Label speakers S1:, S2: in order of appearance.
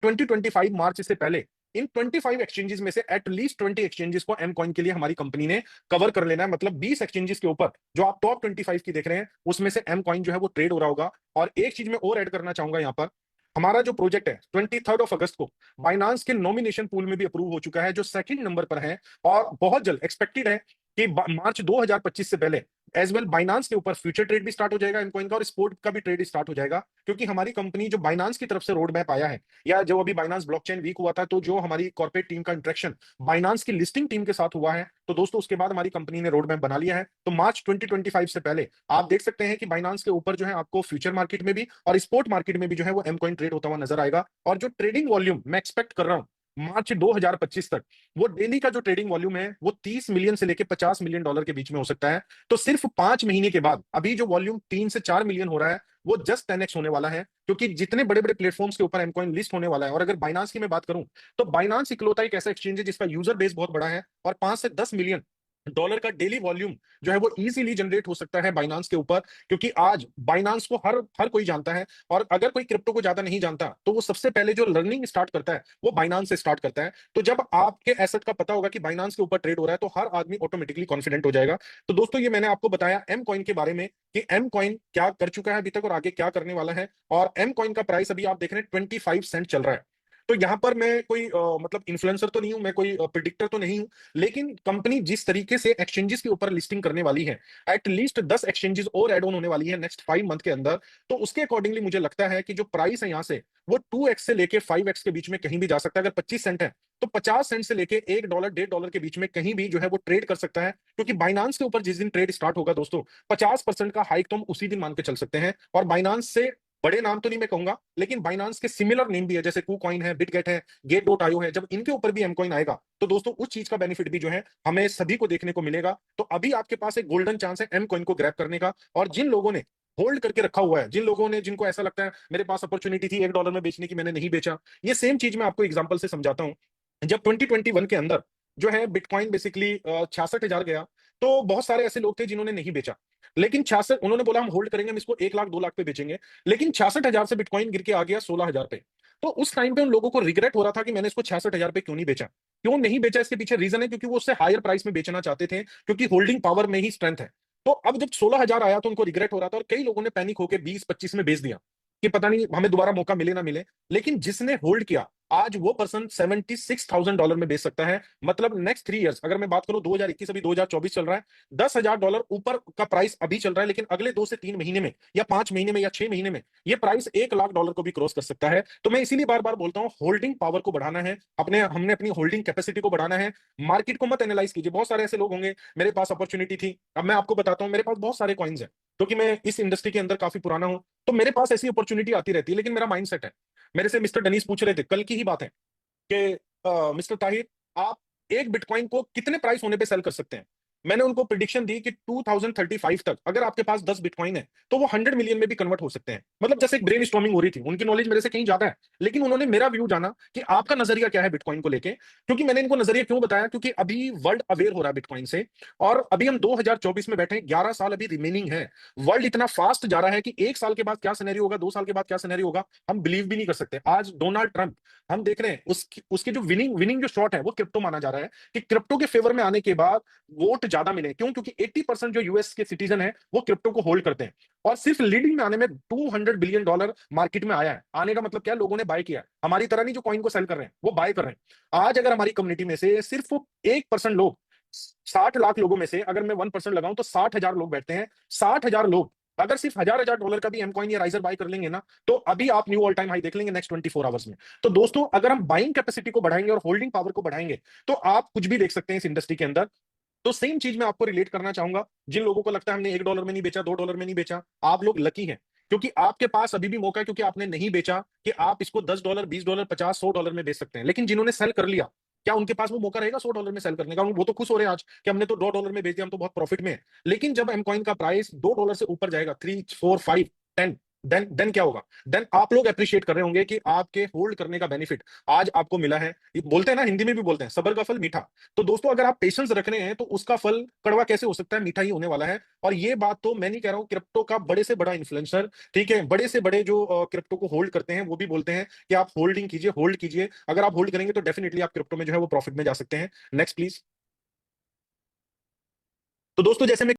S1: 2025 मार्च से पहले इन 25 एक्सचेंजेस में से एटलीस्ट 20 एक्सचेंजेस को एम कॉइन के लिए हमारी कंपनी ने कवर कर लेना है। मतलब 20 एक्सचेंजेस के ऊपर जो आप टॉप 25 की देख रहे हैं उसमें से एम कॉइन जो है वो ट्रेड हो रहा होगा। और एक चीज मैं और ऐड करना चाहूंगा यहाँ पर, हमारा जो प्रोजेक्ट है 23 अगस्त को बाइनांस के नॉमिनेशन पूल में भी अप्रूव हो चुका है, जो सेकंड नंबर पर है। और बहुत जल्द एक्सपेक्टेड है कि मार्च 2025 से पहले एज वेल बाइनांस के ऊपर फ्यूचर ट्रेड भी स्टार्ट हो जाएगा इनकॉइन का, और स्पोर्ट का भी ट्रेड स्टार्ट हो जाएगा। क्योंकि हमारी कंपनी जो बाइनांस की तरफ से रोड मैप आया है, या जो अभी बाइनांस ब्लॉकचेन वीक हुआ था, तो जो हमारी कॉर्पोरेट टीम का इंटरेक्शन बाइनांस की लिस्टिंग टीम के साथ हुआ है, तो दोस्तों उसके बाद हमारी कंपनी ने रोड मैप बना लिया है। तो मार्च 2025 से पहले आप देख सकते हैं कि बाइनांस के ऊपर जो है आपको फ्यूचर मार्केट में भी और स्पोर्ट मार्केट में भी जो है वो एम कॉइन ट्रेड होता हुआ नजर आएगा। और जो ट्रेडिंग वॉल्यूम मैं एक्सपेक्ट कर रहा हूं मार्च 2025 तक, वो डेली का जो ट्रेडिंग वॉल्यूम है वो 30 मिलियन से लेकर 50 मिलियन डॉलर के बीच में हो सकता है। तो सिर्फ 5 महीने के बाद अभी जो वॉल्यूम 3 से 4 मिलियन हो रहा है वो जस्ट 10x होने वाला है। क्योंकि जितने बड़े बड़े प्लेटफॉर्म्स के ऊपर एमकॉइन लिस्ट होने वाला है, और अगर बाइनांस की मैं बात करूं तो बाइनांस इकलौता एक ऐसा एक्सचेंज है जिसका यूजर बेस बहुत बड़ा है, और 5 से 10 मिलियन डॉलर का डेली वॉल्यूम जो है वो इजीली जनरेट हो सकता है बाइनांस के ऊपर। क्योंकि आज बाइनांस को हर हर कोई जानता है, और अगर कोई क्रिप्टो को ज्यादा नहीं जानता तो वो सबसे पहले जो लर्निंग स्टार्ट करता है वो बाइनांस से स्टार्ट करता है। तो जब आपके एसेट का पता होगा कि बाइनांस के ऊपर ट्रेड हो रहा है तो हर आदमी ऑटोमेटिकली कॉन्फिडेंट हो जाएगा। तो दोस्तों ये मैंने आपको बताया एम कॉइन के बारे में कि एम कॉइन क्या कर चुका है अभी तक और आगे क्या करने वाला है। और एम कॉइन का प्राइस अभी आप देख रहे हैं 25 सेंट चल रहा है। तो यहां पर मैं कोई मतलब इन्फ्लुएंसर तो नहीं हूं, मैं कोई प्रिडिक्टर तो नहीं हूं, लेकिन कंपनी जिस तरीके से एक्सचेंजेस के ऊपर लिस्टिंग करने वाली है, एटलीस्ट 10 एक्सचेंजेस और एड ऑन होने वाली है नेक्स्ट 5 मंथ के अंदर, तो उसके अकॉर्डिंगली मुझे लगता है कि जो प्राइस है यहां से वो 2x से लेके 5x के बीच में कहीं भी जा सकता है। अगर 25 सेंट है तो 50 सेंट से लेके $1 $1.5 के बीच में कहीं भी जो है वो ट्रेड कर सकता है। क्योंकि बाइनांस के ऊपर जिस दिन ट्रेड स्टार्ट होगा दोस्तों 50% का हाइक तो हम उसी दिन मान के चल सकते हैं। और बाइनांस से बड़े नाम तो नहीं मैं कहूंगा, लेकिन बाइनांस के सिमिलर नेम भी है, जैसे कूकॉइन है, बिटगेट है, गेट डॉट आईओ है, जब इनके ऊपर भी एमकॉइन आएगा तो दोस्तों उस चीज का बेनिफिट भी जो है हमें सभी को देखने को मिलेगा। तो अभी आपके पास एक गोल्डन चांस है एमकॉइन को ग्रैब करने का। और जिन लोगों ने होल्ड करके रखा हुआ है, जिन लोगों ने, जिनको ऐसा लगता है मेरे पास अपॉर्चुनिटी थी $1 में बेचने की, मैंने नहीं बेचा, ये सेम चीज मैं आपको एग्जांपल से समझाता हूं। जब 2021 के अंदर जो है बिटकॉइन बेसिकली 66,000 गया, तो बहुत सारे ऐसे लोग थे जिन्होंने नहीं बेचा। लेकिन 66, उन्होंने बोला हम होल्ड करेंगे, हम इसको 1 लाख 2 लाख पे बेचेंगे। लेकिन 66,000 से बिटकॉइन गिर के आ गया 16,000 पे। तो उस टाइम पे उन लोगों को रिग्रेट हो रहा था कि मैंने इसको 66,000 पे क्यों नहीं बेचा। क्यों नहीं बेचा, इसके पीछे रीजन है क्योंकि वो उससे हायर प्राइस में बेचना चाहते थे, क्योंकि होल्डिंग पावर में ही स्ट्रेंथ है। तो अब जब 16,000 आया तो उनको रिग्रेट हो रहा था, और कई लोगों ने पैनिक होकर 20-25 में बेच दिया कि पता नहीं हमें दोबारा मौका मिले ना मिले। लेकिन जिसने होल्ड किया आज वो पर्सन $76,000 में बेच सकता है। मतलब नेक्स्ट 3 इयर्स, अगर मैं बात करूं 2021 अभी 2024 चल रहा है, $10,000 ऊपर का प्राइस अभी चल रहा है, लेकिन अगले 2 से 3 महीने में या 5 महीने में या 6 महीने में ये प्राइस $1 लाख को भी क्रॉस कर सकता है। तो मैं इसीलिए बार बार बोलता हूं होल्डिंग पावर को बढ़ाना है, हमने अपनी होल्डिंग कैपेसिटी को बढ़ाना है। मार्केट को मत एनालाइज कीजिए। बहुत सारे ऐसे लोग होंगे मेरे पास अपॉर्चुनिटी थी, अब मैं आपको बताता हूं मेरे पास बहुत सारे कॉइन्स हैं, क्योंकि मैं इस इंडस्ट्री के अंदर काफी पुराना हूं, तो मेरे पास ऐसी अपॉर्चुनिटी आती रहती है। लेकिन मेरा माइंडसेट है, मेरे से मिस्टर डनीस पूछ रहे थे, कल की ही बात है कि मिस्टर ताहिर आप एक बिटकॉइन को कितने प्राइस होने पे सेल कर सकते हैं। मैंने उनको प्रिडिक्शन दी कि 2035 तक अगर आपके पास 10 बिटकॉइन है तो वो 100 मिलियन में भी कन्वर्ट हो सकते हैं। मतलब जैसे एक ब्रेन स्टॉर्मिंग हो रही थी, उनकी नॉलेज मेरे से कहीं ज्यादा है, लेकिन उन्होंने मेरा व्यू जाना कि आपका नजरिया क्या है बिटकॉइन को लेके। क्योंकि मैंने इनको नजरिया क्यों बताया, क्योंकि अभी वर्ल्ड अवेयर हो रहा है बिटकॉइन से, और अभी हम 2024 में बैठे हैं, 11 साल अभी रिमेनिंग है। वर्ल्ड इतना फास्ट जा रहा है कि 1 साल के बाद क्या सिनेरियो होगा, 2 साल के बाद क्या सिनेरियो होगा, हम बिलीव भी नहीं कर सकते। आज डोनाल्ड ट्रंप, हम देख रहे हैं उसके जो विनिंग विनिंग जो शॉट है वो क्रिप्टो माना जा रहा है कि क्रिप्टो के फेवर में आने के बाद वोट ज्यादा मिले। क्यों? क्योंकि 80% जो यूएस के सिटीजन है वो क्रिप्टो को होल्ड करते हैं, और सिर्फ लीडिंग में आने में $200 बिलियन मार्केट में आया है। आने का मतलब क्या, लोगों ने बाय किया। हमारी तरह नहीं जो कॉइन को सेल कर रहे हैं, वो बाय कर रहे हैं। आज अगर हमारी कम्युनिटी में से सिर्फ 1% लोग, 60 लाख लोगों में से अगर मैं 1% लगाऊं तो 60,000 लोग बैठते हैं। 60,000 लोग अगर सिर्फ $1,000 का भी एम कॉइन या राइजर बाय कर लेंगे ना, तो अभी आप न्यू ऑल टाइम हाई देख लेंगे नेक्स्ट 24 आवर्स में। तो दोस्तों अगर हम बाइंग कैपेसिटी को बढ़ाएंगे और होल्डिंग पावर को बढ़ाएंगे तो आप कुछ भी देख सकते हैं इस इंडस्ट्री के अंदर। तो सेम चीज मैं आपको रिलेट करना चाहूंगा। जिन लोगों को लगता है हमने $1 में नहीं बेचा, $2 में नहीं बेचा, आप लोग लकी हैं, क्योंकि आपके पास अभी भी मौका है, क्योंकि आपने नहीं बेचा कि आप इसको $10 $20 50 $100 में बेच सकते हैं। लेकिन जिन्होंने सेल कर लिया, क्या उनके पास वो मौका रहेगा $100 में सेल करने का? वो तो खुश हो रहे हैं आज कि हमने तो $2 में बेच दिया, हम तो बहुत प्रॉफिट में है। लेकिन जब एम कॉइन का प्राइस $2 से ऊपर जाएगा, 3 4 5 10, देन क्या होगा? देन आप लोग अप्रिशिएट कर रहे होंगे कि आपके होल्ड करने का बेनिफिट आज आपको मिला है। ये बोलते हैं ना, हिंदी में भी बोलते हैं, सब्र का फल मीठा। तो दोस्तों, अगर आप पेशेंस रख रहे हैं तो उसका फल कड़वा कैसे हो सकता है? मीठा ही होने वाला है। और ये बात तो मैं नहीं कह रहा हूं, क्रिप्टो का बड़े से बड़ा इन्फ्लुएंसर, ठीक है, बड़े से बड़े जो क्रिप्टो को होल्ड करते हैं वो भी बोलते हैं कि आप होल्डिंग कीजिए, होल्ड कीजिए। अगर आप होल्ड करेंगे तो डेफिनेटली आप क्रिप्टो में जो है वो प्रॉफिट में जा सकते हैं। Next please. तो दोस्तों, जैसे मैं